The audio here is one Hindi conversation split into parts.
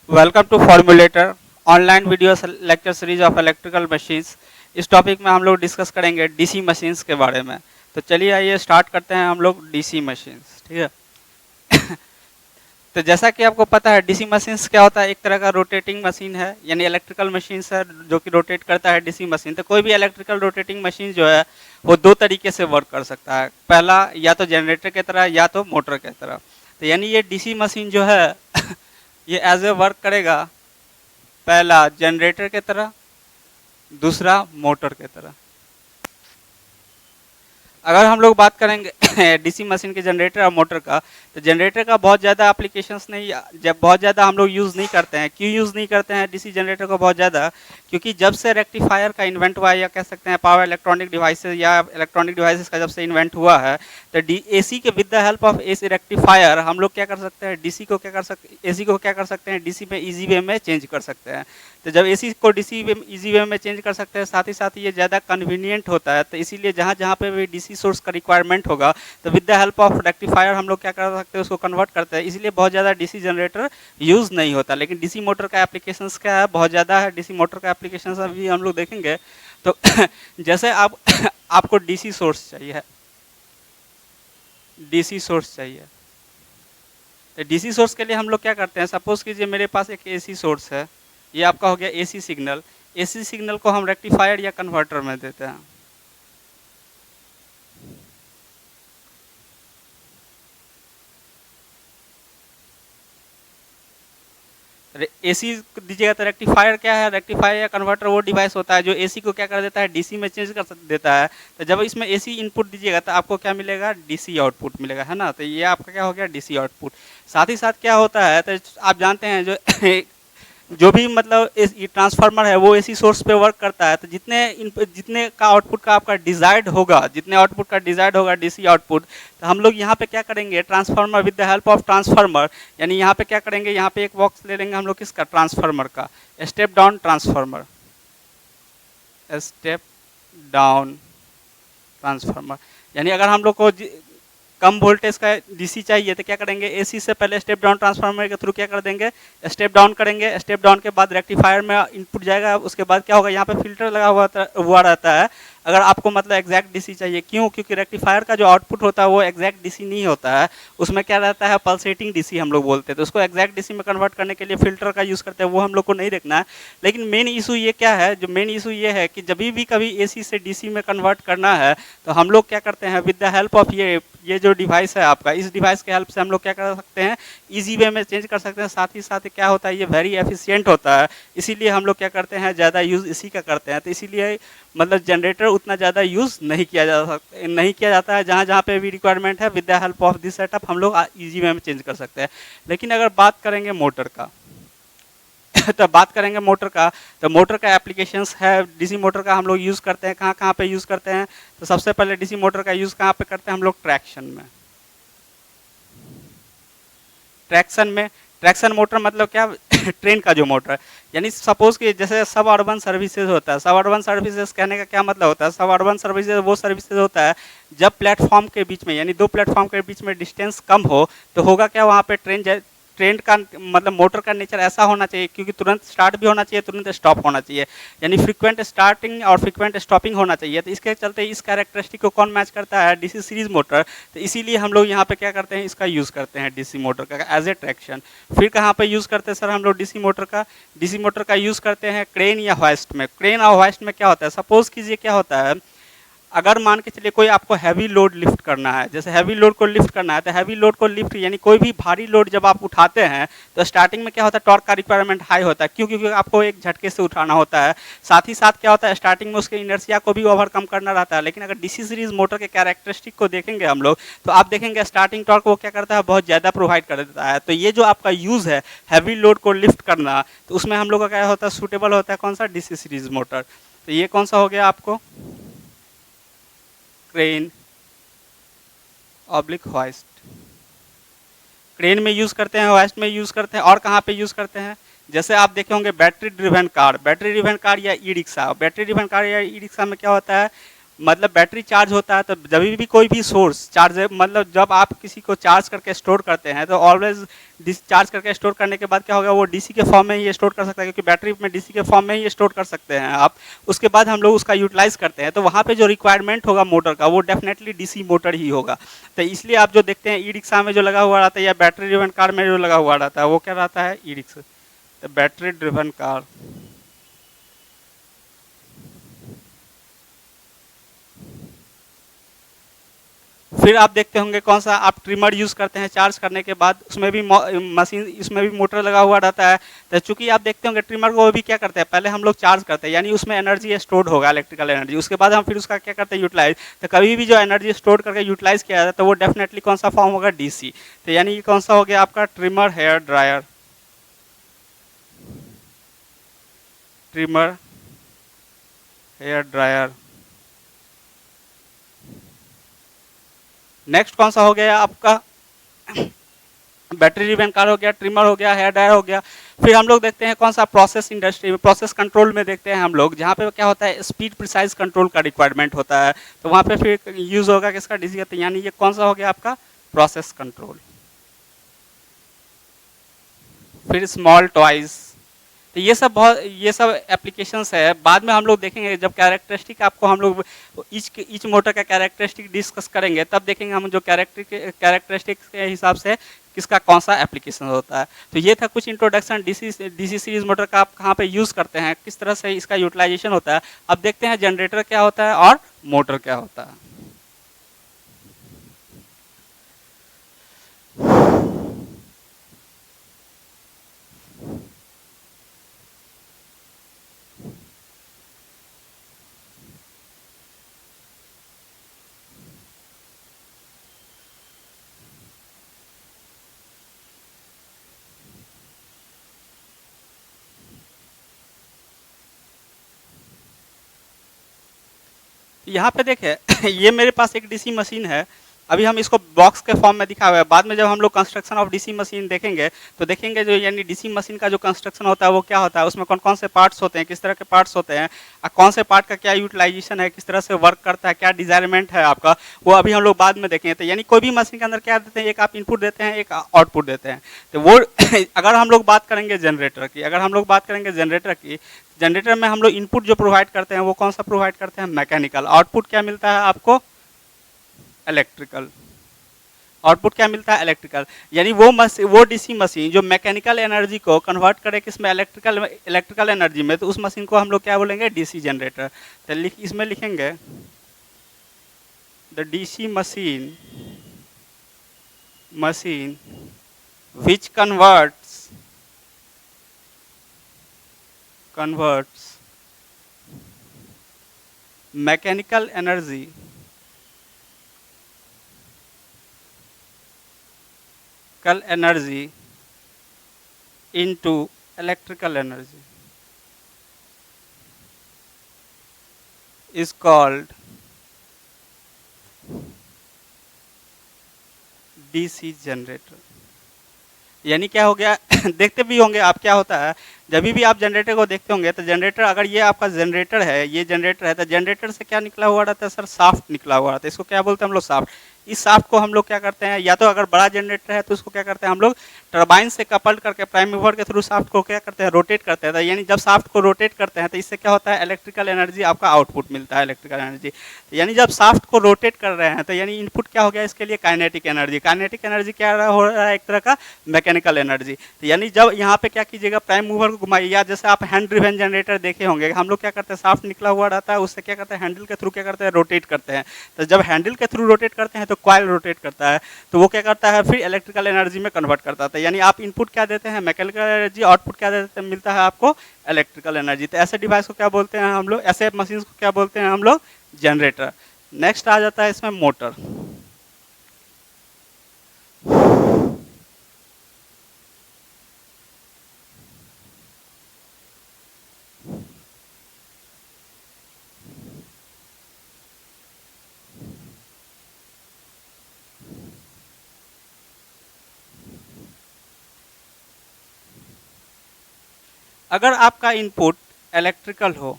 Welcome to Formulator online video lecture series of electrical machines. इस टॉपिक में हम लोग डिस्कस करेंगे डीसी मशीन्स के बारे में। तो चलिए आइए स्टार्ट करते हैं हम लोग डीसी मशीन्स। ठीक है। तो जैसा कि आपको पता है डीसी मशीन्स क्या होता है, एक तरह का रोटेटिंग मशीन है, यानी इलेक्ट्रिकल मशीन्स है जो कि रोटेट करता है डीसी मशीन। तो कोई भी इलेक्ट्रिकल रोटेटिंग मशीन जो है वो दो तरीके से वर्क कर सकता है, पहला या तो जनरेटर की तरह या तो मोटर की तरह। तो यानी ये डीसी मशीन जो है ये एज ए वर्क करेगा, पहला जनरेटर की तरह, दूसरा मोटर की तरह। अगर हम लोग बात करेंगे डीसी मशीन के जनरेटर और मोटर का, तो जनरेटर का बहुत ज़्यादा एप्लीकेशंस नहीं, जब बहुत ज़्यादा हम लोग यूज़ नहीं करते हैं। क्यों यूज़ नहीं करते हैं डीसी जनरेटर को बहुत ज़्यादा? क्योंकि जब से रेक्टिफायर का इन्वेंट हुआ है, या कह सकते हैं पावर इलेक्ट्रॉनिक डिवाइसेस या इलेक्ट्रॉनिक डिवाइसेस का जब से इन्वेंट हुआ है, तो एसी के with the help of AC rectifier हम लोग क्या कर सकते हैं, डीसी को क्या कर सकते एसी को क्या कर सकते हैं, डीसी में ईजी वे में चेंज कर सकते हैं। तो जब एसी को डीसी ईजी वे में चेंज कर सकते हैं, साथ ही साथ ये ज़्यादा कन्वीनियंट होता है। तो इसीलिए जहाँ जहाँ पे भी डीसी सोर्स का रिक्वायरमेंट होगा, तो with the help of rectifier हम लोग क्या कर सकते हैं, उसको कन्वर्ट करते हैं। इसलिए बहुत ज़्यादा डीसी जनरेटर यूज़ नहीं होता। लेकिन डीसी मोटर का एप्लीकेशंस क्या है, बहुत ज़्यादा है। डीसी मोटर का एप्लीकेशंस अभी हम लोग देखेंगे। तो जैसे आपको डीसी सोर्स चाहिए, डीसी सोर्स चाहिए, तो डीसी सोर्स के लिए हम लोग क्या करते हैं, सपोज कीजिए मेरे पास एक एसी सोर्स है, ये आपका हो गया एसी सिग्नल। एसी सिग्नल को हम रेक्टिफायर या कन्वर्टर में देते हैं। एसी दीजिएगा तो रेक्टिफायर क्या है, रेक्टिफायर या कन्वर्टर वो डिवाइस होता है जो एसी को क्या कर देता है, डीसी में चेंज कर देता है। तो जब इसमें एसी इनपुट दीजिएगा तो आपको क्या मिलेगा, डीसी आउटपुट मिलेगा, है ना। तो ये आपका क्या हो गया, डीसी आउटपुट। साथ ही साथ क्या होता है, तो आप जानते हैं जो भी मतलब ये ट्रांसफार्मर है वो एसी सोर्स पे वर्क करता है। तो जितने का आउटपुट का आपका डिजायर्ड होगा, जितने आउटपुट का डिजायर्ड होगा डीसी आउटपुट, तो हम लोग यहाँ पे क्या करेंगे, transformer with the help of transformer, यानी यहाँ पे क्या करेंगे, यहाँ पे एक बॉक्स ले लेंगे हम लोग किसका, ट्रांसफार्मर का, step down transformer, step down transformer. यानी अगर हम लोग को कम वोल्टेज का डीसी चाहिए तो क्या करेंगे, एसी से पहले स्टेप डाउन ट्रांसफार्मर के थ्रू क्या कर देंगे, स्टेप डाउन करेंगे। स्टेप डाउन के बाद रेक्टिफायर में इनपुट जाएगा। उसके बाद क्या होगा, यहाँ पे फिल्टर लगा हुआ रहता है। अगर आपको मतलब एग्जैक्ट डीसी चाहिए, क्यों, क्योंकि रेक्टिफायर का जो आउटपुट होता है वो एग्जैक्ट डीसी नहीं होता है, उसमें क्या रहता है, पल्सेटिंग डीसी हम लोग बोलते हैं। तो उसको एग्जैक्ट डीसी में कन्वर्ट करने के लिए फिल्टर का यूज़ करते हैं, वो हम लोग को नहीं देखना है। लेकिन मेन इशू ये क्या है, जो मेन इशू ये है कि जब भी कभी एसी से डीसी में कन्वर्ट करना है, तो हम लोग क्या करते हैं, विद द हेल्प ऑफ ये जो डिवाइस है आपका, इस डिवाइस के हेल्प से हम लोग क्या कर सकते हैं, इजी वे में चेंज कर सकते हैं। साथ ही साथ क्या होता है, ये वेरी एफिशिएंट होता है। इसीलिए हम लोग क्या करते हैं, ज़्यादा यूज़ इसी का करते हैं। तो इसीलिए मतलब जनरेटर उतना ज़्यादा यूज़ नहीं किया जाता है। जहाँ जहाँ पे भी रिक्वायरमेंट है, with the help of this setup हम लोग इजी वे में चेंज कर सकते हैं। लेकिन अगर बात करेंगे मोटर का तो बात करेंगे मोटर का, तो मोटर का एप्लीकेशंस है डीसी मोटर का हम लोग यूज़ करते हैं। कहाँ कहाँ पे यूज़ करते हैं, तो सबसे पहले डीसी मोटर का यूज़ कहाँ पे करते हैं हम लोग, ट्रैक्शन में। ट्रैक्शन मोटर मतलब क्या, ट्रेन का जो मोटर है। यानी सपोज कि जैसे सब अर्बन सर्विसेज होता है, सब अर्बन सर्विसेज कहने का क्या मतलब होता है, सब अर्बन सर्विसेज वो सर्विसेज होता है जब प्लेटफॉर्म के बीच में, यानी दो प्लेटफॉर्म के बीच में डिस्टेंस कम हो, तो होगा क्या, वहाँ पे ट्रेन का मतलब मोटर का नेचर ऐसा होना चाहिए, क्योंकि तुरंत स्टार्ट भी होना चाहिए, तुरंत स्टॉप होना चाहिए, यानी फ्रीक्वेंट स्टार्टिंग और फ्रीक्वेंट स्टॉपिंग होना चाहिए। तो इसके चलते इस कैरेक्टरिस्टिक को कौन मैच करता है, डीसी सीरीज मोटर। तो इसीलिए हम लोग यहाँ पे क्या करते हैं, इसका यूज़ करते हैं डीसी मोटर का एज ए ट्रैक्शन। फिर कहाँ पे यूज़ करते हैं सर हम लोग डीसी मोटर का यूज़ करते हैं क्रेन या होइस्ट में। क्रेन और होइस्ट में क्या होता है, सपोज कीजिए क्या होता है, अगर मान के चलिए कोई आपको हैवी लोड लिफ्ट करना है, जैसे हैवी लोड को लिफ्ट करना है, तो हैवी लोड को लिफ्ट यानी कोई भी भारी लोड जब आप उठाते हैं, तो स्टार्टिंग में क्या होता है, टॉर्क का रिक्वायरमेंट हाई होता है। क्यों, क्योंकि आपको एक झटके से उठाना होता है। साथ ही साथ क्या होता है, स्टार्टिंग में उसके इनर्शिया को भी ओवरकम करना रहता है। लेकिन अगर डीसी सीरीज मोटर के कैरेक्टरिस्टिक को देखेंगे हम लोग, तो आप देखेंगे स्टार्टिंग टॉर्क वो क्या करता है, बहुत ज़्यादा प्रोवाइड कर देता है। तो ये जो आपका यूज़ है हैवी लोड को लिफ्ट करना, तो उसमें हम लोग का क्या होता है, सूटेबल होता है कौन सा, डीसी सीरीज मोटर। तो ये कौन सा हो गया आपको, क्रेन ऑब्लिक होइस्ट। क्रेन में यूज़ करते हैं, होइस्ट में यूज़ करते हैं, और कहाँ पे यूज़ करते हैं, जैसे आप देखे होंगे बैटरी ड्रिवन कार या e rickshaw. Battery driven car या ई रिक्शा में क्या होता है, मतलब बैटरी चार्ज होता है तो जब भी कोई भी सोर्स चार्ज, मतलब जब आप किसी को चार्ज करके स्टोर करते हैं तो ऑलवेज डिस्चार्ज करके स्टोर करने के बाद क्या होगा, वो डीसी के फॉर्म में ही स्टोर कर सकता है, क्योंकि बैटरी में डीसी के फॉर्म में ही स्टोर कर सकते हैं आप। उसके बाद हम लोग उसका यूटिलाइज करते हैं, तो वहाँ पे जो रिक्वायरमेंट होगा मोटर का वो डेफिनेटली डीसी मोटर ही होगा। तो इसलिए आप जो देखते हैं ई रिक्शा में जो लगा हुआ रहता है या बैटरी ड्रिवन कार में जो लगा हुआ रहता है वो क्या रहता है, ई रिक्शा, तो बैटरी ड्रिवन कार। फिर आप देखते होंगे कौन सा आप ट्रिमर यूज़ करते हैं चार्ज करने के बाद, उसमें भी मशीन, इसमें भी मोटर लगा हुआ रहता है। तो चूंकि आप देखते होंगे ट्रिमर को भी क्या करते हैं, पहले हम लोग चार्ज करते हैं, यानी उसमें एनर्जी स्टोर्ड होगा, इलेक्ट्रिकल एनर्जी। उसके बाद हम फिर उसका क्या करते हैं, यूटिलाइज। तो कभी भी जो एनर्जी स्टोर करके यूटिलाइज किया जाता है तो वो डेफिनेटली कौन सा फॉर्म होगा, डीसी। तो यानी ये कौन सा हो गया आपका, trimmer hair dryer, trimmer hair dryer. Next कौन सा हो गया आपका, बैटरी ड्रिवन कार हो गया, ट्रिमर हो गया, हेयर ड्रायर हो गया। फिर हम लोग देखते हैं कौन सा, प्रोसेस इंडस्ट्री में, प्रोसेस कंट्रोल में देखते हैं हम लोग, जहाँ पे क्या होता है, स्पीड प्रिसाइज कंट्रोल का रिक्वायरमेंट होता है। तो वहाँ पे फिर यूज होगा किसका, डीसी का। यानी ये कौन सा हो गया आपका, प्रोसेस कंट्रोल। फिर स्मॉल टॉयज, तो ये सब एप्लीकेशंस है। बाद में हम लोग देखेंगे जब कैरेक्टरिस्टिक आपको हम लोग ईच मोटर का कैरेक्टरिस्टिक डिस्कस करेंगे, तब देखेंगे हम जो कैरेक्टरिस्टिक के हिसाब से किसका कौन सा एप्लीकेशन होता है। तो ये था कुछ इंट्रोडक्शन डीसी सीरीज मोटर का, आप कहाँ पे यूज़ करते हैं, किस तरह से इसका यूटिलाइजेशन होता है। अब देखते हैं जनरेटर क्या होता है और मोटर क्या होता है। यहाँ पे देखिए ये मेरे पास एक डीसी मशीन है। अभी हम इसको बॉक्स के फॉर्म में दिखा हुआ है। बाद में जब हम लोग कंस्ट्रक्शन ऑफ डीसी मशीन देखेंगे तो देखेंगे जो यानी डीसी मशीन का जो कंस्ट्रक्शन होता है वो क्या होता है, उसमें कौन कौन से पार्ट्स होते हैं, किस तरह के पार्ट्स होते हैं, कौन से पार्ट का क्या यूटिलाइजेशन है, किस तरह से वर्क करता है, क्या डिजायरमेंट है आपका, वो अभी हम लोग बाद में देखेंगे। तो यानी कोई भी मशीन के अंदर क्या देते हैं, एक आप इनपुट देते हैं, एक आउटपुट देते हैं। तो वो अगर हम लोग बात करेंगे जनरेटर की, जनरेटर में हम लोग इनपुट जो प्रोवाइड करते हैं वो कौन सा प्रोवाइड करते हैं, मैकेनिकल। आउटपुट क्या मिलता है आपको, इलेक्ट्रिकल। आउटपुट क्या मिलता है, इलेक्ट्रिकल। यानी वो डीसी मशीन जो मैकेनिकल एनर्जी को कन्वर्ट करे किसमें, इलेक्ट्रिकल एनर्जी में, तो उस मशीन को हम लोग क्या बोलेंगे, डीसी जनरेटर। तो इसमें लिखेंगे the DC machine which converts mechanical energy into electrical energy is called DC generator। यानी क्या हो गया देखते भी होंगे आप क्या होता है, जब भी आप जनरेटर को देखते होंगे तो जनरेटर, अगर ये आपका जनरेटर है, ये जनरेटर है, तो जनरेटर से क्या निकला हुआ रहता है सर, शाफ्ट निकला हुआ रहता है। इसको क्या बोलते हैं हम लोग, शाफ्ट। इस शाफ्ट को हम लोग क्या करते हैं, या तो अगर बड़ा जनरेटर है तो उसको क्या करते हैं हम लोग, टरबाइन से कपल्ड करके प्राइम मूवर के थ्रू शाफ्ट को क्या करते हैं, रोटेट करते हैं। तो यानी जब शाफ्ट को रोटेट करते हैं तो इससे क्या होता है, इलेक्ट्रिकल एनर्जी आपका आउटपुट मिलता है, इलेक्ट्रिकल एनर्जी। तो यानी जब शाफ्ट को रोटेट कर रहे हैं तो यानी इनपुट क्या हो गया इसके लिए, काइनेटिक एनर्जी। काइनेटिक एनर्जी क्या हो रहा है, एक तरह का मैकेनिकल एनर्जी। तो यानी जब यहाँ पे क्या कीजिएगा, प्राइम मूवर को घुमाइए, या जैसे आप हैंड ड्रिवन जनरेटर देखे होंगे, हम लोग क्या करते हैं, शाफ्ट निकला हुआ रहता है, उससे क्या करते हैं, हैंडल के थ्रू क्या करते हैं, रोटेट करते हैं। तो जब हैंडल के थ्रू रोटेट करते हैं तो कॉइल रोटेट करता है, तो वो क्या करता है, फिर इलेक्ट्रिकल एनर्जी में कन्वर्ट करता है। यानी आप इनपुट क्या देते हैं, मैकेनिकल एनर्जी, आउटपुट क्या देते हैं, मिलता है आपको इलेक्ट्रिकल एनर्जी। तो ऐसे डिवाइस को क्या बोलते हैं हम लोग, ऐसे मशीन को क्या बोलते हैं हम लोग, जनरेटर। नेक्स्ट आ जाता है इसमें मोटर। अगर आपका इनपुट इलेक्ट्रिकल हो,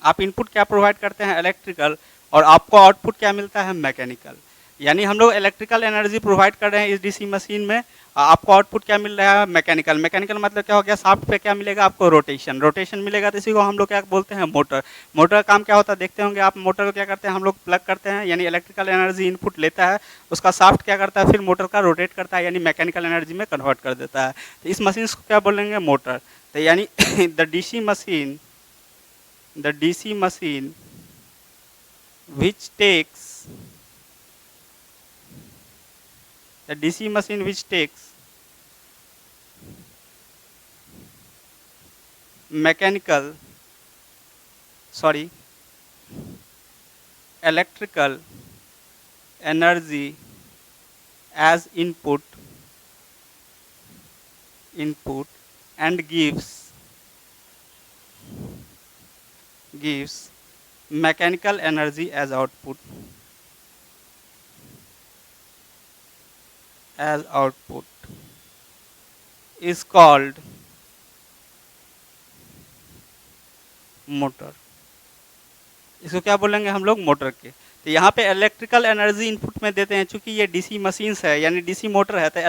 आप इनपुट क्या प्रोवाइड करते हैं, इलेक्ट्रिकल, और आपको आउटपुट क्या मिलता है, मैकेनिकल। यानी हम लोग इलेक्ट्रिकल एनर्जी प्रोवाइड कर रहे हैं इस डीसी मशीन में, आपको आउटपुट क्या मिल रहा है, मैकेनिकल। मैकेनिकल मतलब क्या हो गया, शाफ्ट पे क्या मिलेगा आपको, रोटेशन। रोटेशन मिलेगा तो इसी को हम लोग क्या बोलते हैं, मोटर। मोटर का काम क्या होता है देखते होंगे आप, मोटर को क्या करते हैं हम लोग, प्लग करते हैं, यानी इलेक्ट्रिकल एनर्जी इनपुट लेता है, उसका शाफ्ट क्या करता है, फिर मोटर का रोटेट करता है, यानी मैकेनिकल एनर्जी में कन्वर्ट कर देता है। तो इस मशीन को क्या बोलेंगे, मोटर। तो यानी the DC machine, the DC machine which takes, the DC machine which takes mechanical, sorry, electrical energy as input and gives mechanical energy as output is called motor. इसको क्या बोलेंगे हम लोग, मोटर के। तो यहाँ पे इलेक्ट्रिकल एनर्जी इनपुट में देते हैं, चूंकि ये डीसी मशीन्स है यानी डीसी मोटर है, तो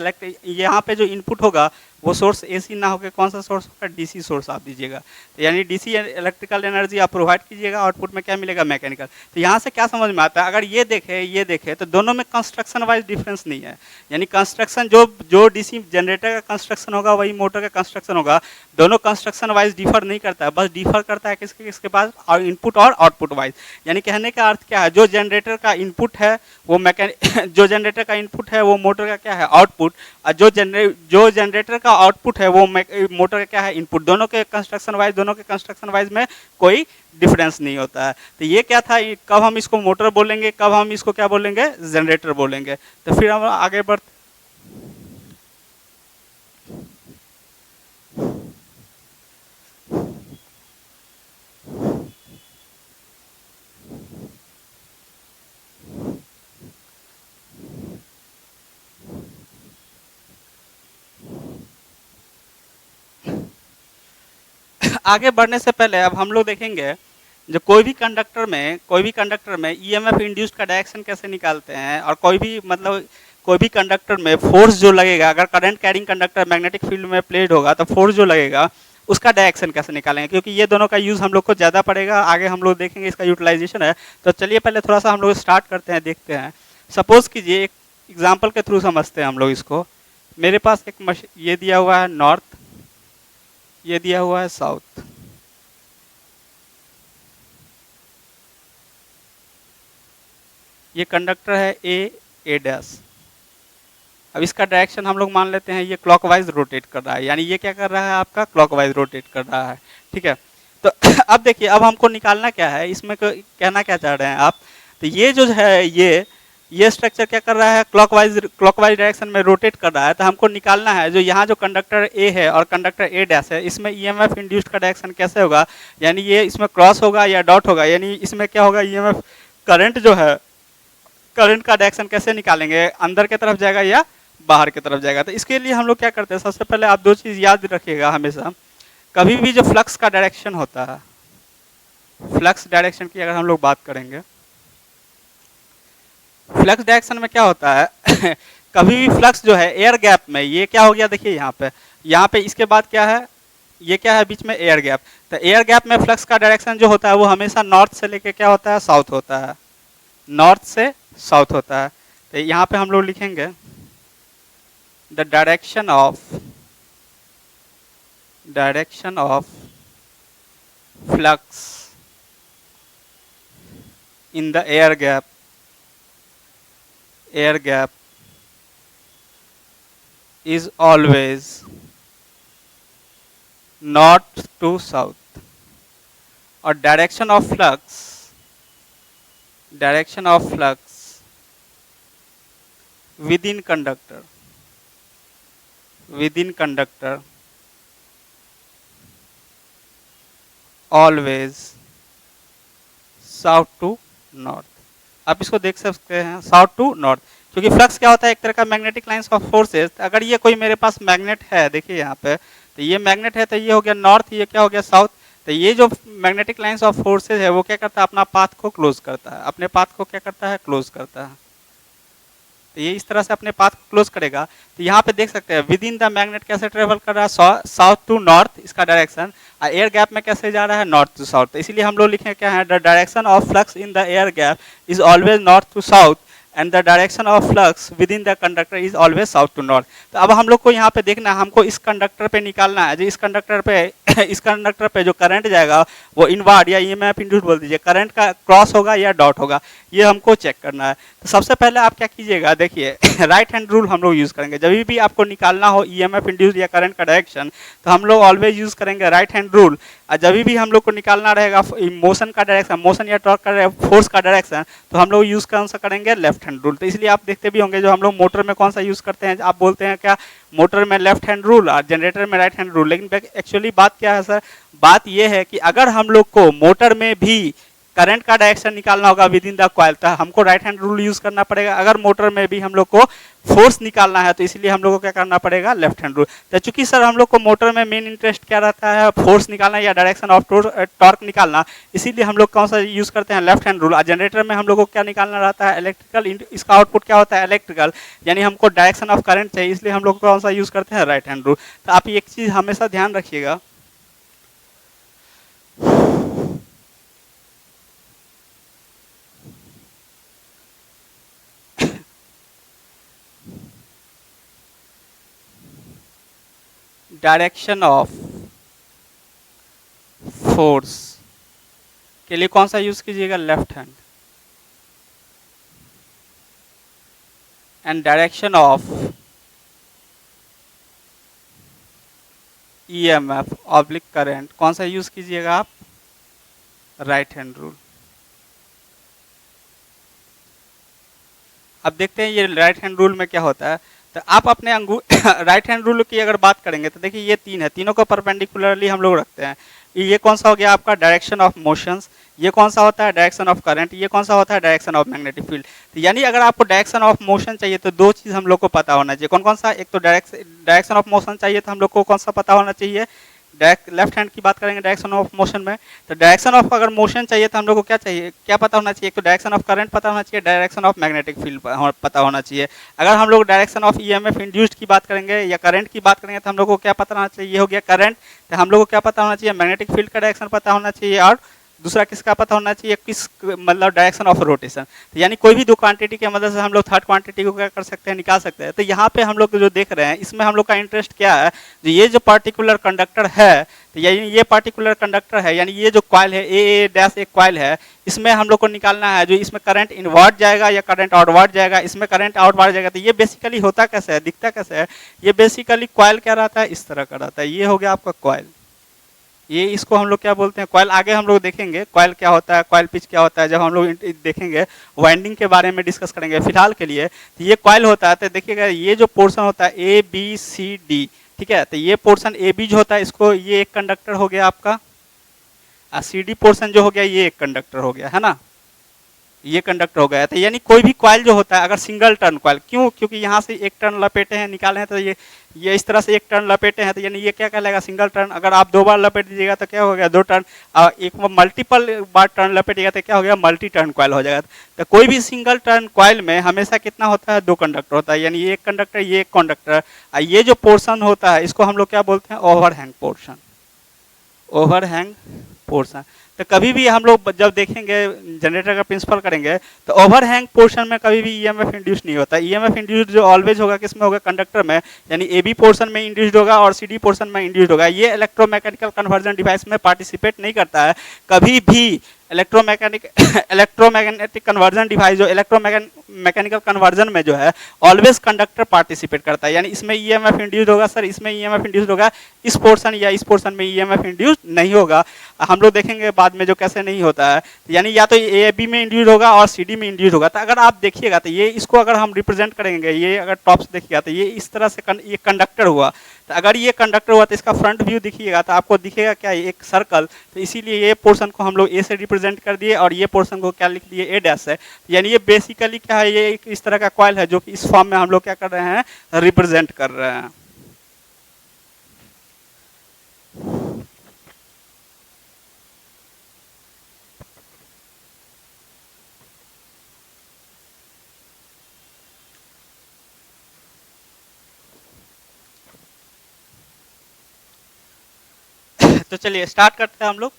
यहाँ पे जो इनपुट होगा वो सोर्स एसी ना होकर कौन सा सोर्स होगा, डीसी सोर्स आप दीजिएगा। तो यानी डीसी इलेक्ट्रिकल एनर्जी आप प्रोवाइड कीजिएगा, आउटपुट में क्या मिलेगा, मैकेनिकल। तो यहाँ से क्या समझ में आता है, अगर ये देखे तो दोनों में कंस्ट्रक्शन वाइज डिफरेंस नहीं है। यानी कंस्ट्रक्शन जो डीसी जनरेटर का कंस्ट्रक्शन होगा वही मोटर का कंस्ट्रक्शन होगा, दोनों कंस्ट्रक्शन वाइज डिफर नहीं करता है, बस डिफर करता है किसके पास, और इनपुट और आउटपुट वाइज। यानी कहने का अर्थ क्या है, जो जनरेटर का इनपुट है वो जो जनरेटर का इनपुट है वो मोटर का क्या है, आउटपुट, और जो जनरेटर का आउटपुट है वो मोटर का क्या है, इनपुट। दोनों के कंस्ट्रक्शन वाइज में कोई डिफरेंस नहीं होता है। तो ये क्या था, कब हम इसको मोटर बोलेंगे, कब हम इसको क्या बोलेंगे, जनरेटर बोलेंगे। तो फिर हम आगे बढ़ते, आगे बढ़ने से पहले अब हम लोग देखेंगे जो कोई भी कंडक्टर में ईएमएफ इंड्यूस्ड का डायरेक्शन कैसे निकालते हैं, और कोई भी कंडक्टर में फोर्स जो लगेगा, अगर current carrying conductor magnetic field में प्लेड होगा तो फोर्स जो लगेगा उसका डायरेक्शन कैसे निकालेंगे, क्योंकि ये दोनों का यूज हम लोग को ज़्यादा पड़ेगा, आगे हम लोग देखेंगे इसका यूटिलाइजेशन है। तो चलिए पहले थोड़ा सा हम लोग स्टार्ट करते हैं, देखते हैं। सपोज कीजिए एक एग्जाम्पल के थ्रू समझते हैं हम लोग इसको। मेरे पास एक ये दिया हुआ है नॉर्थ, ये दिया हुआ है साउथ। ये कंडक्टर है ए डैश। अब इसका डायरेक्शन हम लोग मान लेते हैं ये क्लॉकवाइज रोटेट कर रहा है, यानी ये क्या कर रहा है आपका, क्लॉकवाइज रोटेट कर रहा है, ठीक है। तो अब देखिए, अब हमको निकालना क्या है, इसमें कहना क्या चाह रहे हैं आप। तो ये जो है ये स्ट्रक्चर क्या कर रहा है, क्लॉकवाइज डायरेक्शन में रोटेट कर रहा है। तो हमको निकालना है जो यहाँ जो कंडक्टर ए है और कंडक्टर ए डैश है, इसमें ईएमएफ इंड्यूस्ड का डायरेक्शन कैसे होगा, यानी ये इसमें क्रॉस होगा या डॉट होगा, यानी इसमें क्या होगा, ईएमएफ करंट जो है, करंट का डायरेक्शन कैसे निकालेंगे, अंदर की तरफ जाएगा या बाहर की तरफ जाएगा। तो इसके लिए हम लोग क्या करते हैं, सबसे पहले आप दो चीज़ याद रखिएगा हमेशा। कभी भी जो फ्लक्स का डायरेक्शन होता है, फ्लक्स डायरेक्शन की अगर हम लोग बात करेंगे, फ्लक्स डायरेक्शन में क्या होता है कभी भी फ्लक्स जो है एयर गैप में, ये क्या हो गया देखिए यहाँ पे इसके बाद क्या है, ये क्या है बीच में, एयर गैप। तो एयर गैप में फ्लक्स का डायरेक्शन जो होता है वो हमेशा नॉर्थ से लेके क्या होता है, साउथ होता है, नॉर्थ से साउथ होता है। तो यहाँ पे हम लोग लिखेंगे the direction of flux in the air gap is always north to south, और direction of flux within conductor always south to north. आप इसको देख सकते हैं साउथ टू नॉर्थ, क्योंकि फ्लक्स क्या होता है, एक तरह का मैग्नेटिक लाइंस ऑफ फोर्सेस। अगर ये कोई मेरे पास मैग्नेट है, देखिए यहाँ पे, तो ये मैग्नेट है, तो ये हो गया नॉर्थ, ये क्या हो गया साउथ। तो ये जो मैग्नेटिक लाइंस ऑफ फोर्सेज है वो क्या करता है, अपना पाथ को क्लोज करता है, अपने पाथ को क्या करता है, क्लोज करता है। तो ये इस तरह से अपने पाथ को क्लोज करेगा। तो यहाँ पे देख सकते हैं विद इन द मैग्नेट कैसे ट्रेवल कर रहा है, साउथ टू नॉर्थ इसका डायरेक्शन, और एयर गैप में कैसे जा रहा है, नॉर्थ टू साउथ। तो इसीलिए हम लोग लिखे क्या है, the direction of flux in the air gap is always north to south and the direction of flux within the conductor is always south to north. तो अब हम लोग को यहाँ पे देखना है, हमको इस कंडक्टर पे निकालना है, जो इस कंडक्टर पे इस कंडक्टर पे जो करंट जाएगा वो इनवर्ड या ईएमएफ इंड्यूस बोल दीजिए, करंट का क्रॉस होगा या डॉट होगा, ये हमको चेक करना है। तो सबसे पहले आप क्या कीजिएगा, देखिए राइट हैंड रूल हम लोग यूज़ करेंगे जब भी आपको निकालना हो ईएमएफ इंड्यूस या करंट का डायरेक्शन, तो हम लोग ऑलवेज यूज़ करेंगे राइट हैंड रूल। और जब भी हम लोग को निकालना रहेगा मोशन का डायरेक्शन, मोशन या टॉर्क का फोर्स का डायरेक्शन, तो हम लोग यूज़ कौन सा करेंगे, लेफ्ट हैंड रूल। तो इसलिए आप देखते भी होंगे जो हम लोग मोटर में कौन सा यूज़ करते हैं, आप बोलते हैं क्या, मोटर में लेफ्ट हैंड रूल और जनरेटर में राइट हैंड रूल। लेकिन एक्चुअली बात क्या है सर, बात यह है कि अगर हम लोग को मोटर में भी करंट का डायरेक्शन निकालना होगा विद इन द कॉइल, तो हमको राइट हैंड रूल यूज करना पड़ेगा। अगर मोटर में भी हम लोग को फोर्स निकालना है तो इसलिए हम लोग को क्या करना पड़ेगा, लेफ्ट हैंड रूल। तो चूंकि सर हम लोग को मोटर में मेन इंटरेस्ट क्या रहता है, फोर्स निकालना या डायरेक्शन ऑफ टॉर्क निकालना, इसीलिए हम लोग कौन सा यूज करते हैं, लेफ्ट हैंड रूल। और जनरेटर में हम लोग को क्या निकालना रहता है, इलेक्ट्रिकल, इसका आउटपुट क्या होता है, इलेक्ट्रिकल, यानी हमको डायरेक्शन ऑफ करंट चाहिए, इसलिए हम लोग कौन सा यूज करते हैं, राइट हैंड रूल। तो आप एक चीज हमेशा ध्यान रखिएगा, डायरेक्शन ऑफ फोर्स के लिए कौन सा यूज कीजिएगा, left hand. And direction of EMF oblique current कौन सा यूज कीजिएगा आप, राइट हैंड रूल। अब देखते हैं ये राइट हैंड रूल में क्या होता है। तो आप अपने राइट हैंड रूल की अगर बात करेंगे तो देखिए ये तीन है, तीनों को परपेंडिकुलरली हम लोग रखते हैं। ये कौन सा हो गया आपका, डायरेक्शन ऑफ मोशंस, ये कौन सा होता है, डायरेक्शन ऑफ करंट, ये कौन सा होता है, डायरेक्शन ऑफ मैग्नेटिक फील्ड। तो यानी अगर आपको डायरेक्शन ऑफ मोशन चाहिए तो दो चीज़ हम लोग को पता होना चाहिए, कौन कौन सा, एक तो डायरेक्शन ऑफ मोशन चाहिए तो हम लोग को कौन सा पता होना चाहिए, लेफ्ट हैंड की बात करेंगे डायरेक्शन ऑफ मोशन में। तो डायरेक्शन ऑफ अगर मोशन चाहिए तो हम लोग को क्या चाहिए, क्या पता होना चाहिए, एक तो डायरेक्शन ऑफ करंट पता होना चाहिए, डायरेक्शन ऑफ मैग्नेटिक फील्ड पता होना चाहिए। अगर हम लोग डायरेक्शन ऑफ ईएमएफ इंड्यूस्ड की बात करेंगे या करंट की बात करेंगे तो हम लोग को क्या पता होना चाहिए, ये हो गया करंट। तो हम लोग को क्या पता होना चाहिए, मैग्नेटिक फील्ड का डायरेक्शन पता होना चाहिए, और दूसरा किसका पता होना चाहिए, किस मतलब डायरेक्शन ऑफ रोटेशन। तो यानी कोई भी दो क्वांटिटी की मदद से हम लोग थर्ड क्वांटिटी को क्या कर सकते हैं, निकाल सकते हैं। तो यहाँ पे हम लोग जो देख रहे हैं इसमें हम लोग का इंटरेस्ट क्या है, जो ये जो पर्टिकुलर कंडक्टर है, तो यानी ये पर्टिकुलर कंडक्टर है, यानी ये जो कॉइल है ए डैश एक कॉइल है, इसमें हम लोग को निकालना है जो इसमें करंट इनवर्ड जाएगा या करंट आउटवर्ड जाएगा, इसमें करंट आउटवर्ड जाएगा। तो ये बेसिकली होता कैसे है, दिखता कैसे है, ये बेसिकली कॉइल क्या रहता है, इस तरह का रहता है। ये हो गया आपका कॉइल, ये इसको हम लोग क्या बोलते हैं, कॉइल। आगे हम लोग देखेंगे कॉइल क्या होता है, कॉइल पिच क्या होता है, जब हम लोग देखेंगे वाइंडिंग के बारे में डिस्कस करेंगे। फिलहाल के लिए तो ये कॉइल होता है। तो देखिएगा ये जो पोर्शन होता है ए बी सी डी, ठीक है, तो ये पोर्शन ए बी जो होता है इसको, ये एक कंडक्टर हो गया आपका, और सी डी पोर्शन जो हो गया ये एक कंडक्टर हो गया, है ना, ये कंडक्टर हो गया। तो यानी कोई भी कॉइल जो होता है अगर सिंगल टर्न कॉइल, क्यों, क्योंकि यहाँ से एक टर्न लपेटे हैं निकाले हैं, तो ये इस तरह से एक टर्न लपेटे हैं, तो यानी ये क्या कहलाएगा, सिंगल टर्न। अगर आप दो बार लपेट दीजिएगा तो क्या हो गया, दो टर्न। और एक मल्टीपल बार टर्न लपेटिएगा तो क्या हो गया, मल्टी टर्न कॉइल हो जाएगा। तो कोई भी सिंगल टर्न कॉइल में हमेशा कितना होता है, दो कंडक्टर होता है, यानी ये एक कंडक्टर ये एक कंडक्टर। और ये जो पोर्शन होता है इसको हम लोग क्या बोलते हैं, ओवरहैंग पोर्शन, ओवरहैंग पोर्शन। तो कभी भी हम लोग जब देखेंगे जनरेटर का प्रिंसिपल करेंगे तो ओवरहैंग पोर्शन में कभी भी ईएमएफ इंड्यूस नहीं होता। ईएमएफ इंड्यूस जो ऑलवेज होगा किसमें होगा, कंडक्टर में, यानी एबी पोर्शन में इंड्यूस्ड होगा और सीडी पोर्शन में इंड्यूस्ड होगा। ये इलेक्ट्रोमैकेनिकल कन्वर्जन डिवाइस में पार्टिसिपेट नहीं करता है कभी भी। इलेक्ट्रोमैग्नेटिक कन्वर्जन डिवाइस जो इलेक्ट्रोमैकेनिकल कन्वर्जन में जो है ऑलवेज कंडक्टर पार्टिसिपेट करता है, यानी इसमें ईएमएफ इंड्यूस्ड होगा सर, इसमें ईएमएफ इंड्यूस्ड होगा, इस पोर्शन या इस पोर्शन में ईएमएफ इंड्यूस्ड नहीं होगा। हम लोग देखेंगे बाद में जो कैसे नहीं होता है, यानी या तो ए बी में इंड्यूस्ड होगा और सी डी में इंड्यूस्ड होगा। तो अगर आप देखिएगा तो ये इसको अगर हम रिप्रेजेंट करेंगे, ये अगर टॉप से देखिएगा तो ये इस तरह से ये कंडक्टर हुआ। तो अगर ये कंडक्टर हुआ तो इसका फ्रंट व्यू दिखिएगा तो आपको दिखेगा क्या, एक सर्कल। तो इसीलिए ये पोर्शन को हम लोग ए से रिप्रेजेंट कर दिए और ये पोर्शन को क्या लिख दिए, ए डैश है। यानी ये बेसिकली क्या है, ये एक इस तरह का कॉइल है जो कि इस फॉर्म में हम लोग क्या कर रहे हैं, रिप्रेजेंट कर रहे हैं। तो चलिए स्टार्ट करते हैं हम लोग।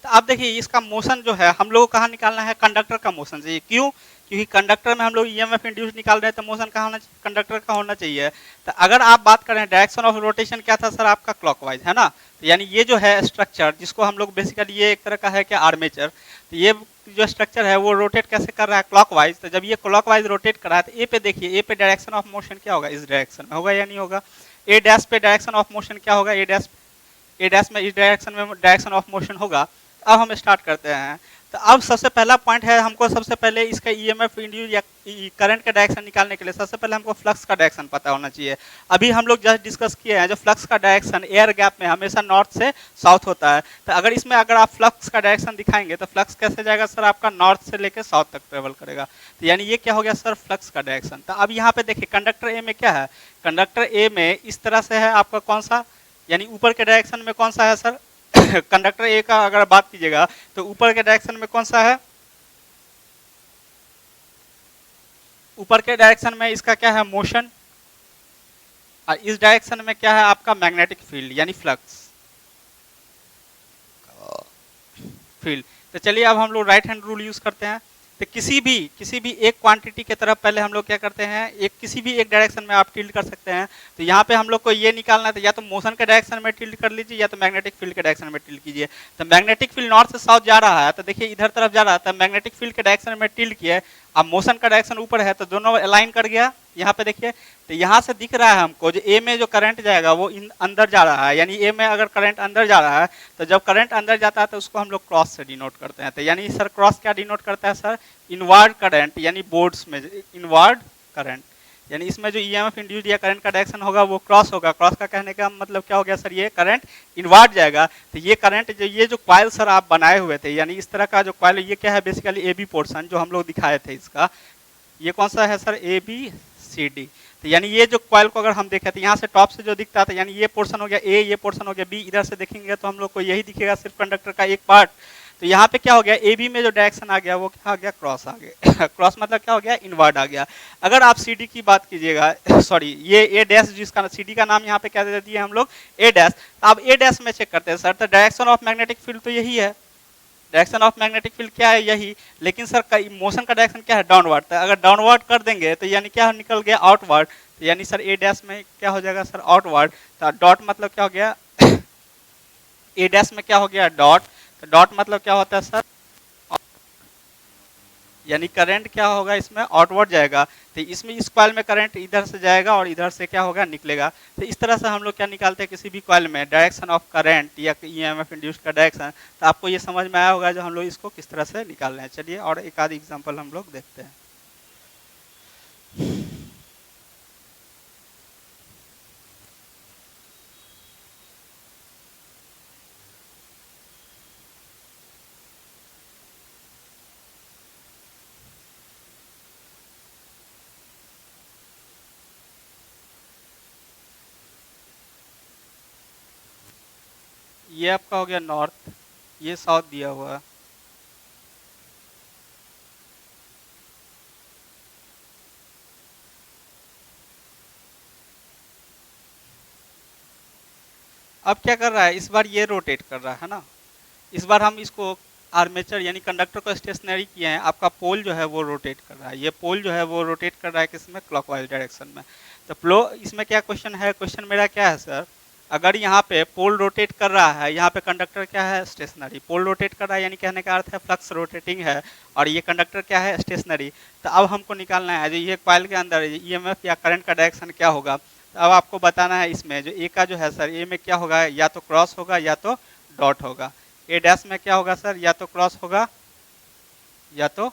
तो आप देखिए इसका मोशन जो है हम लोग को कहाँ निकालना है, कंडक्टर का मोशन चाहिए। क्यों? क्योंकि कंडक्टर में हम लोग ईएमएफ इंड्यूस निकाल रहे हैं, तो मोशन कहाँ होना चाहिए, कंडक्टर का होना चाहिए। तो अगर आप बात करें डायरेक्शन ऑफ रोटेशन क्या था सर आपका, क्लॉकवाइज है ना। तो यानी ये जो है स्ट्रक्चर जिसको हम लोग बेसिकली ये एक तरह का है क्या आर्मेचर, तो ये जो स्ट्रक्चर है वो रोटेट कैसे कर रहा है, क्लॉकवाइज। तो जब ये क्लॉकवाइज रोटेट कर रहा है तो ए पे देखिए, ए पे डायरेक्शन ऑफ मोशन क्या होगा, इस डायरेक्शन में होगा या नहीं होगा। ए डैश पे डायरेक्शन ऑफ मोशन क्या होगा, ए डैश में इस डायरेक्शन में डायरेक्शन ऑफ मोशन होगा। अब हम स्टार्ट करते हैं। तो अब सबसे पहला पॉइंट है, हमको सबसे पहले इसका ईएमएफ इंड्यूस या करंट का डायरेक्शन निकालने के लिए सबसे पहले हमको फ्लक्स का डायरेक्शन पता होना चाहिए। अभी हम लोग जस्ट डिस्कस किए हैं जो फ्लक्स का डायरेक्शन एयर गैप में हमेशा नॉर्थ से साउथ होता है। तो अगर इसमें अगर आप फ्लक्स का डायरेक्शन दिखाएंगे तो फ्लक्स कैसे जाएगा सर, आपका नॉर्थ से लेकर साउथ तक ट्रेवल करेगा। तो यानी ये क्या हो गया सर, फ्लक्स का डायरेक्शन। तो अब यहाँ पे देखिए कंडक्टर ए में क्या है, कंडक्टर ए में इस तरह से है आपका कौन सा, यानी ऊपर के डायरेक्शन में कौन सा है सर कंडक्टर ए का अगर बात कीजिएगा तो ऊपर के डायरेक्शन में कौन सा है, ऊपर के डायरेक्शन में इसका क्या है मोशन, और इस डायरेक्शन में क्या है आपका मैग्नेटिक फील्ड यानी फ्लक्स फील्ड। तो चलिए अब हम लोग राइट हैंड रूल यूज करते हैं। तो किसी भी एक क्वांटिटी के तरफ पहले हम लोग क्या करते हैं, एक किसी भी एक डायरेक्शन में आप टिल्ट कर सकते हैं। तो यहाँ पे हम लोग को ये निकालना है, तो या तो मोशन के डायरेक्शन में टिल्ट कर लीजिए या तो मैग्नेटिक फील्ड के डायरेक्शन में टिल्ट कीजिए। तो मैग्नेटिक फील्ड नॉर्थ से साउथ जा रहा है, तो देखिए इधर तरफ जा रहा है, तो मैग्नेटिक फील्ड के डायरेक्शन में टिल्ट किया। अब मोशन का डायरेक्शन ऊपर है तो दोनों अलाइन कर गया। यहाँ पे देखिए तो यहाँ से दिख रहा है हमको जो ए में जो करंट जाएगा वो अंदर जा रहा है, यानी ए में अगर करंट अंदर जा रहा है तो जब करंट अंदर जाता है तो उसको हम लोग क्रॉस से डिनोट करते हैं। तो यानी सर क्रॉस क्या डिनोट करता है सर, इनवर्ड करंट, यानी बोर्ड्स में इनवर्ड करंट, यानी इसमें जो ईएमएफ इंड्यूस्ड या करंट का डायरेक्शन होगा वो क्रॉस होगा। क्रॉस का कहने का मतलब क्या हो गया सर, ये करंट इनवर्ड जाएगा। तो ये करंट जो ये जो कॉइल सर आप बनाए हुए थे, यानी इस तरह का जो कॉइल, ये क्या है बेसिकली ए बी पोर्शन जो हम लोग दिखाए थे इसका, ये कौन सा है sir, A B C D. तो यानी ये जो कॉइल को अगर हम देखें तो यहाँ से टॉप से जो दिखता था, यानी ये पोर्शन हो गया ए, ये पोर्शन हो गया बी, इधर से देखेंगे तो हम लोग को यही दिखेगा सिर्फ कंडक्टर का एक पार्ट। तो यहाँ पे क्या हो गया, ए बी में जो डायरेक्शन आ गया वो क्या आ गया, क्रॉस आ गया क्रॉस मतलब क्या हो गया, इनवर्ड आ गया। अगर आप सी डी की बात कीजिएगा सॉरी ये ए डैश, जिसका सी डी का नाम यहाँ पे क्या दे दिए हम लोग, ए डैश। अब ए डैश में चेक करते हैं सर, तो डायरेक्शन ऑफ मैग्नेटिक फील्ड तो यही है, डायरेक्शन ऑफ मैग्नेटिक फील्ड क्या है, यही। लेकिन सर मोशन का डायरेक्शन क्या है, डाउनवर्ड। तो अगर डाउनवर्ड कर देंगे तो यानी क्या निकल गया, आउटवर्ड। तो यानी सर ए डैश में क्या हो जाएगा सर, आउटवर्ड। तो डॉट मतलब क्या हो गया ए डैश में क्या हो गया, डॉट। तो डॉट मतलब क्या होता है सर, यानी करंट क्या होगा इसमें, आउटवर्ड जाएगा। तो इसमें इस कॉइल में करंट इधर से जाएगा और इधर से क्या होगा, निकलेगा। तो इस तरह से हम लोग क्या निकालते हैं किसी भी कॉइल में डायरेक्शन ऑफ करंट या ईएमएफ इंड्यूस्ड का डायरेक्शन। तो आपको ये समझ में आया होगा जो हम लोग इसको किस तरह से निकाल रहे हैं। चलिए और एक आध एग्जाम्पल हम लोग देखते हैं। ये आपका हो गया नॉर्थ, ये साउथ दिया हुआ है। अब क्या कर रहा है, इस बार ये रोटेट कर रहा है ना, इस बार हम इसको आर्मेचर यानी कंडक्टर को स्टेशनरी किए हैं, आपका पोल जो है वो रोटेट कर रहा है, ये पोल जो है वो रोटेट कर रहा है किसमें, क्लॉकवाइज डायरेक्शन में। तो फ्लो इसमें क्या क्वेश्चन है, क्वेश्चन मेरा क्या है सर, अगर यहाँ पे पोल रोटेट कर रहा है, यहाँ पे कंडक्टर क्या है, स्टेशनरी। पोल रोटेट कर रहा है यानी कहने का अर्थ है फ्लक्स रोटेटिंग है, और ये कंडक्टर क्या है, स्टेशनरी। तो अब हमको निकालना है जो ये कॉइल के अंदर ईएमएफ या करंट का डायरेक्शन क्या होगा। तो अब आपको बताना है इसमें जो ए का जो है सर, ए में क्या होगा, या तो क्रॉस होगा या तो डॉट होगा। ए डैश में क्या होगा सर, या तो क्रॉस होगा या तो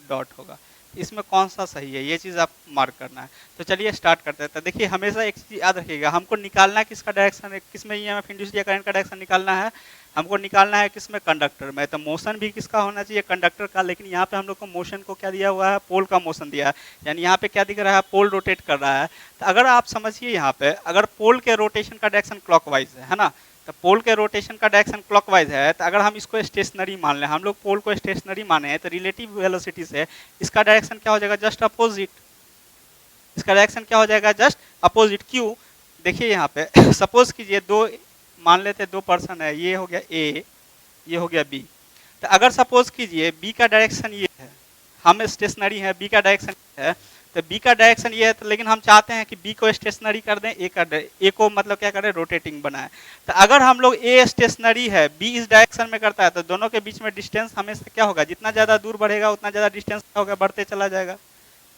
डॉट होगा। इसमें कौन सा सही है ये चीज़ आप मार्क करना है। तो चलिए स्टार्ट करते हैं। तो देखिए हमेशा एक चीज़ याद रखिएगा, हमको निकालना है किसका डायरेक्शन है, किसमें ईएमएफ इंड्यूस्ड या करंट का डायरेक्शन निकालना है, हमको निकालना है किसमें, कंडक्टर में। तो मोशन भी किसका होना चाहिए, कंडक्टर का। लेकिन यहाँ पे हम लोग को मोशन को क्या दिया हुआ है, पोल का मोशन दिया है, यानी यहाँ पे क्या दिख रहा है, पोल रोटेट कर रहा है। तो अगर आप समझिए यहाँ पे अगर पोल के रोटेशन का डायरेक्शन क्लॉकवाइज है ना, तो पोल के रोटेशन का डायरेक्शन क्लॉकवाइज है, तो अगर हम इसको स्टेशनरी मान लें, हम लोग पोल को स्टेशनरी माने हैं, तो रिलेटिव वेलोसिटी से इसका डायरेक्शन क्या हो जाएगा, जस्ट अपोजिट। इसका डायरेक्शन क्या हो जाएगा, जस्ट अपोजिट। क्यों, देखिए यहाँ पे सपोज कीजिए दो, मान लेते हैं दो पर्सन है, ये हो गया ए, ये हो गया बी। तो अगर सपोज कीजिए बी का डायरेक्शन ये है, हम स्टेशनरी है, बी का डायरेक्शन है, तो बी का डायरेक्शन ये है, तो लेकिन हम चाहते हैं कि बी को स्टेशनरी कर दें, ए को मतलब क्या करें, रोटेटिंग बनाए। तो अगर हम लोग ए स्टेशनरी है, बी इस डायरेक्शन में करता है, तो दोनों के बीच में डिस्टेंस हमेशा क्या होगा, जितना ज़्यादा दूर बढ़ेगा उतना ज़्यादा डिस्टेंस क्या होगा, बढ़ते चला जाएगा।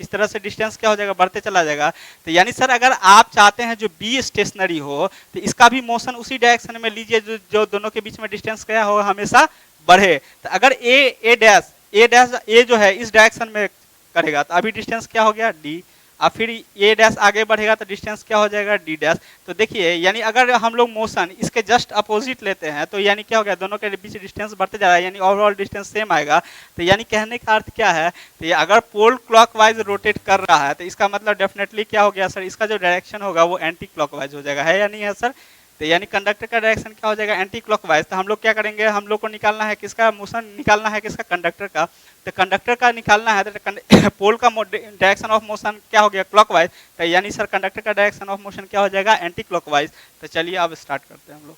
इस तरह से डिस्टेंस क्या हो जाएगा, बढ़ते चला जाएगा। तो यानी सर अगर आप चाहते हैं जो बी स्टेशनरी हो, तो इसका भी मोशन उसी डायरेक्शन में लीजिए जो दोनों के बीच में डिस्टेंस क्या हो, हमेशा बढ़े। तो अगर ए जो है इस डायरेक्शन में करेगा, तो अभी डिस्टेंस क्या हो गया, डी। अब फिर ए डैश आगे बढ़ेगा तो डिस्टेंस क्या हो जाएगा, डी डैश। तो देखिए यानी अगर हम लोग मोशन इसके जस्ट अपोजिट लेते हैं, तो यानी क्या हो गया, दोनों के बीच डिस्टेंस बढ़ते जा रहा है, यानी ओवरऑल डिस्टेंस सेम आएगा। तो यानी कहने का अर्थ क्या है, तो ये अगर पोल क्लॉकवाइज रोटेट कर रहा है, तो इसका मतलब डेफिनेटली क्या हो गया सर, इसका जो डायरेक्शन होगा वो एंटी क्लॉकवाइज हो जाएगा, है या नहीं है सर। तो यानी कंडक्टर का डायरेक्शन क्या हो जाएगा, एंटी क्लॉकवाइज। तो हम लोग क्या करेंगे, हम लोग को निकालना है किसका मोशन, निकालना है किसका, कंडक्टर का। तो कंडक्टर का निकालना है, तो पोल का डायरेक्शन ऑफ मोशन क्या हो गया, क्लॉकवाइज। तो यानी सर कंडक्टर का डायरेक्शन ऑफ मोशन क्या हो जाएगा, एंटी क्लॉकवाइज। तो चलिए अब स्टार्ट करते हैं हम लोग।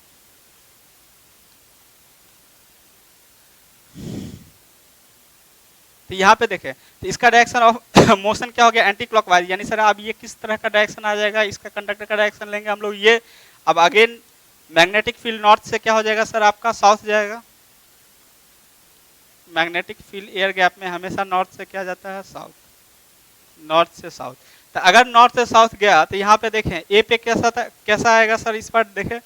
तो यहाँ पे देखें, तो इसका डायरेक्शन ऑफ मोशन क्या हो गया, एंटी क्लॉकवाइज। यानी सर अब ये किस तरह का डायरेक्शन आ जाएगा, इसका कंडक्टर का डायरेक्शन लेंगे हम लोग ये। अब अगेन मैग्नेटिक फील्ड नॉर्थ से क्या हो जाएगा सर, आपका साउथ जाएगा। मैग्नेटिक फील्ड एयर गैप में हमेशा नॉर्थ से क्या जाता है, साउथ, नॉर्थ से साउथ। तो अगर नॉर्थ से साउथ गया, तो यहाँ पे देखें ए पे कैसा आएगा सर, इस पर देखें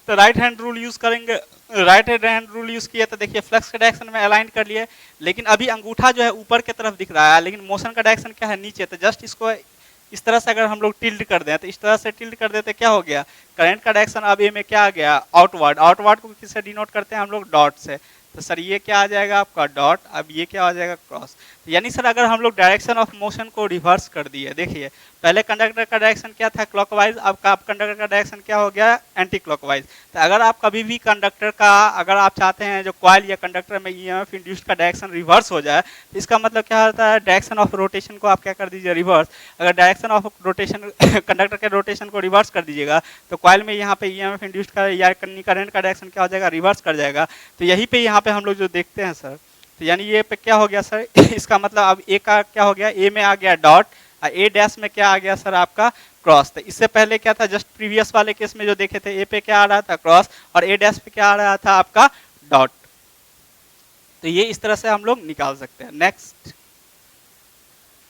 तो राइट हैंड रूल यूज करेंगे। राइट हैंड रूल यूज किया तो देखिए फ्लक्स के डायरेक्शन में अलाइन कर लिए, लेकिन अभी अंगूठा जो है ऊपर की तरफ दिख रहा है, लेकिन मोशन का डायरेक्शन क्या है, नीचे। तो जस्ट इसको इस तरह से अगर हम लोग टिल्ट कर दें, तो इस तरह से टिल्ट कर देते क्या हो गया, करंट का डायरेक्शन अब ए में क्या आ गया, आउटवर्ड। आउटवर्ड को किससे डिनोट करते हैं हम लोग, डॉट से। तो सर ये क्या आ जाएगा आपका डॉट, अब ये क्या आ जाएगा, क्रॉस। तो यानी सर अगर हम लोग डायरेक्शन ऑफ मोशन को रिवर्स कर दिए, देखिए पहले कंडक्टर का डायरेक्शन क्या था, क्लॉकवाइज, अब कंडक्टर का डायरेक्शन क्या हो गया, एंटी क्लॉकवाइज। तो अगर आप कभी भी कंडक्टर का, अगर आप चाहते हैं जो कॉइल या कंडक्टर में ईएमएफ इंड्यूस्ड का डायरेक्शन रिवर्स हो जाए, तो इसका मतलब क्या होता है, डायरेक्शन ऑफ रोटेशन को आप क्या कर दीजिए, रिवर्स। अगर डायरेक्शन ऑफ रोटेशन कंडक्टर के रोटेशन को रिवर्स कर दीजिएगा, तो कॉइल में यहाँ पे ईएमएफ इंड्यूस्ड का या करंट का डायरेक्शन क्या हो जाएगा, रिवर्स कर जाएगा। तो यही पे यहाँ पे हम लोग जो देखते हैं सर, तो यानी ये पे क्या हो गया सर इसका मतलब अब ए का क्या हो गया, ए में आ गया डॉट, ए डैश में क्या आ गया सर आपका, क्रॉस। तो इससे पहले क्या था, जस्ट प्रीवियस वाले केस में जो देखे थे, ए पे क्या आ रहा था, क्रॉस, और ए डैश पे क्या आ रहा था आपका, डॉट। तो ये इस तरह से हम लोग निकाल सकते हैं। नेक्स्ट,